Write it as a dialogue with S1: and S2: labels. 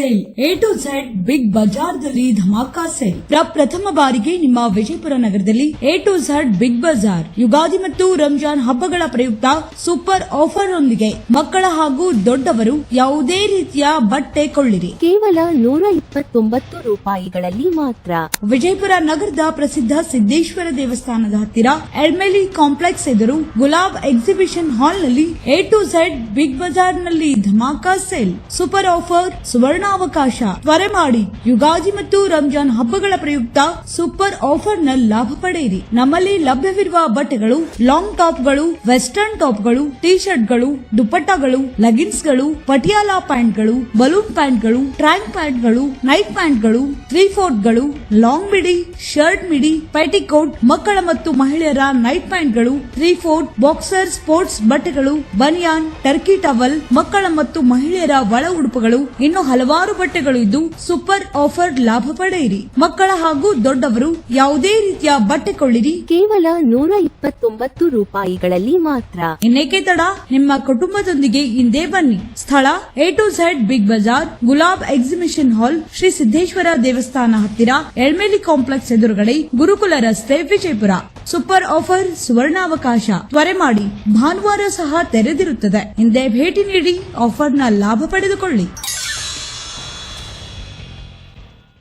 S1: Sale A to Z big ಬಜಾರ್ದಲ್ಲಿ ಧಮಾಕಾ sale. ಪ್ರಥಮ ಬಾರಿಗೆ ನಿಮ್ಮ ವಿಜಯಪುರ ನಗರದಲ್ಲಿ A to Z big bazaar Ugadi ಮತ್ತು ರಂಜಾನ್ ಹಬ್ಬಗಳ ಪ್ರಯುಕ್ತ ಸೂಪರ್ ಆಫರ್ ಒಂದಿಗೆ ಮಕ್ಕಳ ಹಾಗೂ ದೊಡ್ಡವರು ಯಾವುದೇ ರೀತಿಯ ಬಟ್ಟೆ ಕೊಳ್ಳಿರಿ
S2: ಕೇವಲ 129 ರೂಪಾಯಿಗಳಲ್ಲಿ ಮಾತ್ರ.
S1: ವಿಜಯಪುರ ನಗರದ ಪ್ರಸಿದ್ಧ ಸಿದ್ದೇಶ್ವರ ದೇವಸ್ಥಾನದ ಹತ್ತಿರ ಎಲ್ಮೆಲಿ ಕಾಂಪ್ಲೆಕ್ಸ್ ಎದುರು ಗುಲಾಬ್ ಎಕ್ಸಿಬಿಷನ್ ಹಾಲ್ ನಲ್ಲಿ A to Z big bazaar ನಲ್ಲಿ ಧಮಾಕಾ ಸೇಲ್. ಸೂಪರ್ ಆಫರ್, ಸುವರ್ಣಾವಕಾಶ. ತ್ವರೆ ಮಾಡಿ, ಯುಗಾದಿ ಮತ್ತು ರಂಜಾನ್ ಹಬ್ಬಗಳ ಪ್ರಯುಕ್ತ ಸೂಪರ್ ಆಫರ್ ನ ಲಾಭ ಪಡೆಯಿರಿ. ನಮ್ಮಲ್ಲಿ ಲಭ್ಯವಿರುವ ಬಟ್ಟೆಗಳು ಲಾಂಗ್ ಟಾಪ್ಗಳು, ವೆಸ್ಟರ್ನ್ ಟಾಪ್ಗಳು, ಟಿ ಶರ್ಟ್ಗಳು, ದುಪಟ್ಟಾಗಳು, ಲೆಗಿನ್ಸ್ಗಳು, ಪಟಿಯಾಲಾ ಪ್ಯಾಂಟ್ಗಳು, ಬಲೂನ್ ಪ್ಯಾಂಟ್ಗಳು, ಟ್ರ್ಯಾಂಕ್ ಪ್ಯಾಂಟ್ಗಳು, ನೈಟ್ ಪ್ಯಾಂಟ್ಗಳು, 3/4ಗಳು, ಲಾಂಗ್ ಮಿಡಿ, ಶರ್ಟ್ ಮಿಡಿ, ಪೆಟಿಕೋಟ್, ಮಕ್ಕಳ ಮತ್ತು ಮಹಿಳೆಯರ ನೈಟ್ ಪ್ಯಾಂಟ್ಗಳು, 3/4 ಬಾಕ್ಸರ್ ಸ್ಪೋರ್ಟ್ಸ್ ಬಟ್ಟೆಗಳು, ಬನಿಯಾನ್, ಟರ್ಕಿ ಟವಲ್, ಮಕ್ಕಳ ಮತ್ತು ಮಹಿಳೆಯರ ಒಳ ಉಡುಪುಗಳು, ಇನ್ನು ಹಲವಾರು ಬಟ್ಟೆಗಳು ಇದ್ದು ಸೂಪರ್ ಆಫರ್ ಲಾಭ ಪಡೆಯಿರಿ. ಮಕ್ಕಳ ಹಾಗೂ ದೊಡ್ಡವರು ಯಾವುದೇ ರೀತಿಯ ಬಟ್ಟೆ ಕೊಳ್ಳಿರಿ
S2: ಕೇವಲ 129 ರೂಪಾಯಿಗಳಲ್ಲಿ ಮಾತ್ರ.
S1: ಇನ್ನೇಕೆ ತಡ, ನಿಮ್ಮ ಕುಟುಂಬದೊಂದಿಗೆ ಇಂದೇ ಬನ್ನಿ. ಸ್ಥಳ A to Z big bazaar, Gulab exhibition hall, Shri Siddheshwara ದೇವಸ್ಥಾನ ಹತ್ತಿರ, ಎಳ್ಮೇಲಿ ಕಾಂಪ್ಲೆಕ್ಸ್ ಎದುರುಗಡೆ, ಗುರುಕುಲ ರಸ್ತೆ, ವಿಜಯಪುರ. ಸೂಪರ್ ಆಫರ್, ಸುವರ್ಣಾವಕಾಶ. ತ್ವರೆ ಮಾಡಿ, ಭಾನುವಾರ ಸಹ ತೆರೆದಿರುತ್ತದೆ. ಹಿಂದೆ ಭೇಟಿ ನೀಡಿ ಆಫರ್ನ ಲಾಭ ಪಡೆದುಕೊಳ್ಳಿ.